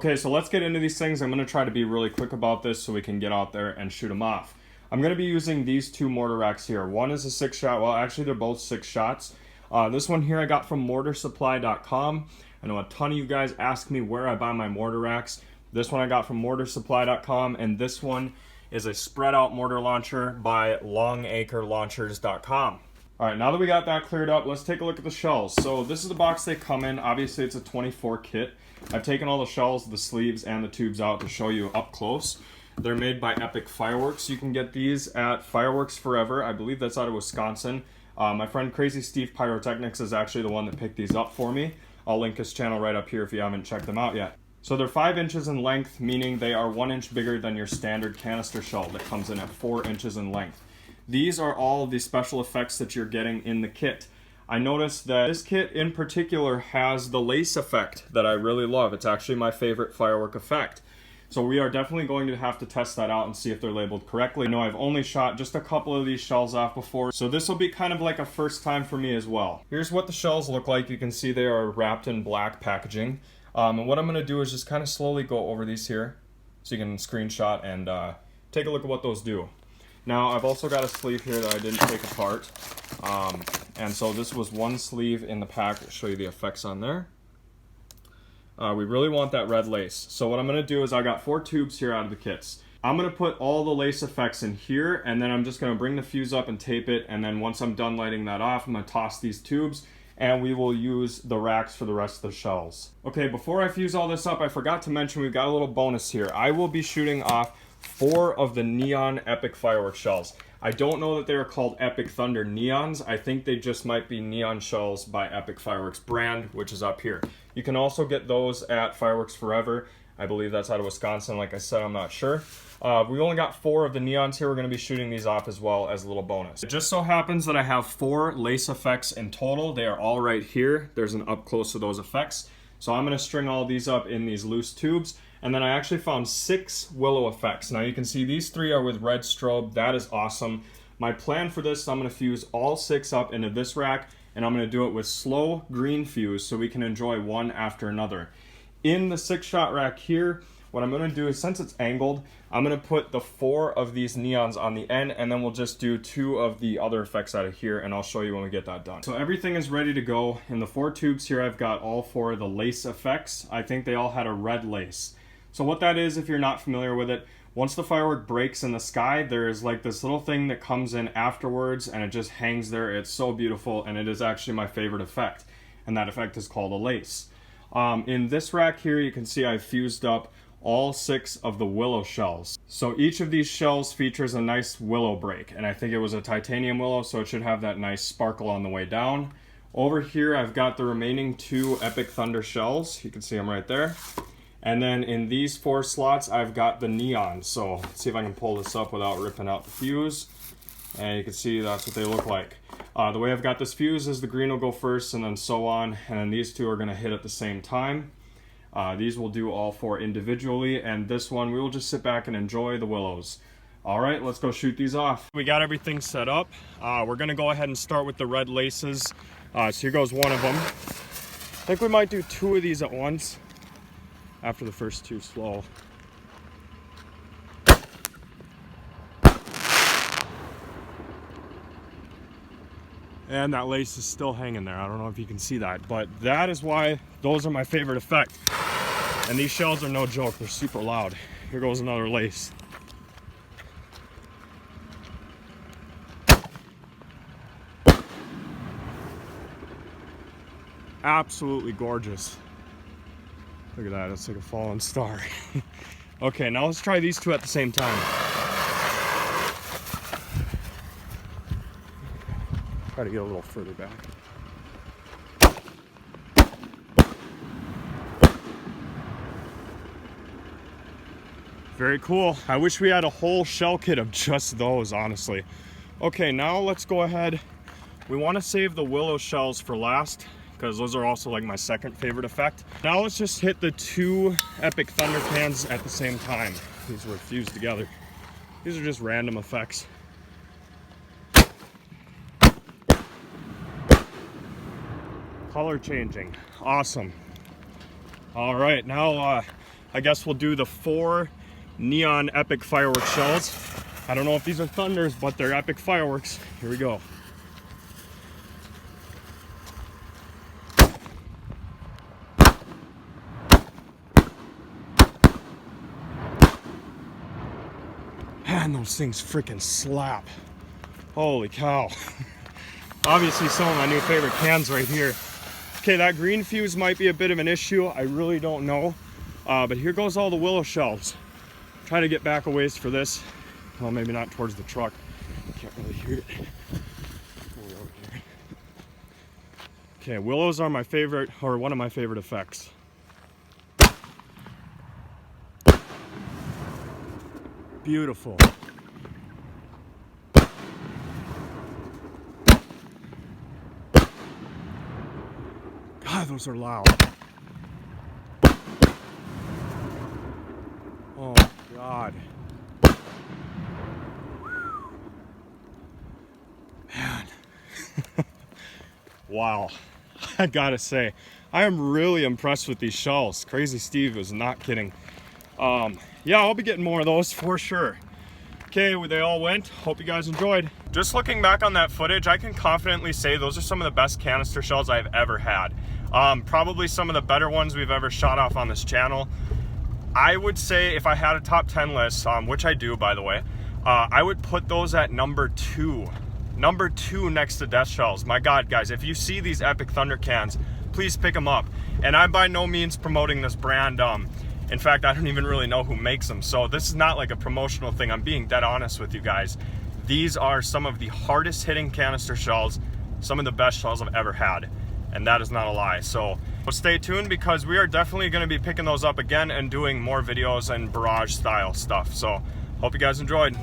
Okay, so let's get into these things. I'm going to try to be really quick about this so we can get out there and shoot them off. I'm going to be using these two mortar racks here. One is a 6-shot. Well, actually, they're both 6 shots. This one here I got from mortarsupply.com. I know a ton of you guys ask me where I buy my mortar racks. This one I got from mortarsupply.com, and this one is a spread out mortar launcher by longacrelaunchers.com. All right, now that we got that cleared up, let's take a look at the shells. So this is the box they come in. Obviously, it's a 24 kit. I've taken all the shells, the sleeves, and the tubes out to show you up close. They're made by Epic Fireworks. You can get these at Fireworks Forever. I believe that's out of Wisconsin. My friend Crazy Steve Pyrotechnics is actually the one that picked these up for me. I'll link his channel right up here if you haven't checked them out yet. So they're 5 inches in length, meaning they are 1 inch bigger than your standard canister shell that comes in at 4 inches in length. These are all of the special effects that you're getting in the kit. I noticed that this kit in particular has the lace effect that I really love. It's actually my favorite firework effect. So we are definitely going to have to test that out and see if they're labeled correctly. I know I've only shot just a couple of these shells off before, so this will be kind of like a first time for me as well. Here's what the shells look like. You can see they are wrapped in black packaging. And what I'm going to do is just kind of slowly go over these here so you can screenshot and take a look at what those do. Now I've also got a sleeve here that I didn't take apart. And so this was one sleeve in the pack. I'll show you the effects on there. We really want that red lace. So what I'm going to do is I got 4 tubes here out of the kits. I'm going to put all the lace effects in here, and then I'm just going to bring the fuse up and tape it, and then once I'm done lighting that off, I'm going to toss these tubes, and we will use the racks for the rest of the shells. Okay, before I fuse all this up, I forgot to mention we've got a little bonus here. I will be shooting off 4 of the Neon Epic Fireworks shells. I don't know that they are called Epic Thunder Neons. I think they just might be neon shells by Epic Fireworks brand, which is up here. You can also get those at Fireworks Forever. I believe that's out of Wisconsin. Like I said, I'm not sure. We only got 4 of the neons here. We're going to be shooting these off as well as a little bonus. It just so happens that I have 4 lace effects in total. They are all right here. There's an up close of those effects. So I'm going to string all these up in these loose tubes. And then I actually found 6 willow effects. Now you can see these 3 are with red strobe. That is awesome. My plan for this, I'm going to fuse all 6 up into this rack, and I'm going to do it with slow green fuse so we can enjoy one after another. In the 6-shot rack here, what I'm going to do is, since it's angled, I'm going to put the 4 of these neons on the end, and then we'll just do 2 of the other effects out of here, and I'll show you when we get that done. So everything is ready to go. In the 4 tubes here, I've got all 4 of the lace effects. I think they all had a red lace. So what that is, if you're not familiar with it, once the firework breaks in the sky, there is like this little thing that comes in afterwards, and it just hangs there. It's so beautiful, and it is actually my favorite effect, and that effect is called a lace. In this rack here, you can see I've fused up all 6 of the willow shells. So each of these shells features a nice willow break, and I think it was a titanium willow, so it should have that nice sparkle on the way down. Over here, I've got the remaining 2 Epic Thunder shells. You can see them right there. And then in these 4 slots, I've got the neon. So let's see if I can pull this up without ripping out the fuse. And you can see that's what they look like. The way I've got this fuse is the green will go first and then so on. And then these 2 are going to hit at the same time. These will do all 4 individually. And this one, we will just sit back and enjoy the willows. All right, let's go shoot these off. We got everything set up. We're going to go ahead and start with the red laces. So here goes one of them. I think we might do 2 of these at once, after the first 2 slow. And that lace is still hanging there. I don't know if you can see that, but that is why those are my favorite effect. And these shells are no joke, they're super loud. Here goes another lace. Absolutely gorgeous. Look at that, it's like a fallen star. Okay, now let's try these 2 at the same time. Try to get a little further back. Very cool. I wish we had a whole shell kit of just those, honestly. Okay, now let's go ahead. We want to save the willow shells for last, because those are also like my second favorite effect. Now let's just hit the 2 Epic Thunder cans at the same time. These were fused together. These are just random effects. Color changing, awesome. All right, now I guess we'll do the 4 neon epic fireworks shells. I don't know if these are thunders, but they're epic fireworks. Here we go. Man, those things freaking slap. Holy cow. Obviously some of my new favorite cans right here. Okay, that green fuse might be a bit of an issue. I really don't know. But here goes all the willow shells. Try to get back a ways for this. Well, maybe not towards the truck. Can't really hear it. Over here. Okay, willows are my favorite, or one of my favorite effects. Beautiful. God, those are loud. Oh God. Man. Wow. I gotta say, I am really impressed with these shells. Crazy Steve was not kidding. Yeah, I'll be getting more of those for sure. Okay, they all went. Hope you guys enjoyed. Just looking back on that footage, I can confidently say those are some of the best canister shells I've ever had. Probably some of the better ones we've ever shot off on this channel. I would say if I had a top 10 list, which I do by the way, I would put those at number 2. Number 2 next to death shells. My God, guys, if you see these epic thunder cans, please pick them up. And I'm by no means promoting this brand. In fact, I don't even really know who makes them. So this is not like a promotional thing. I'm being dead honest with you guys. These are some of the hardest hitting canister shells, some of the best shells I've ever had. And that is not a lie. So stay tuned because we are definitely going to be picking those up again and doing more videos and barrage style stuff. So hope you guys enjoyed.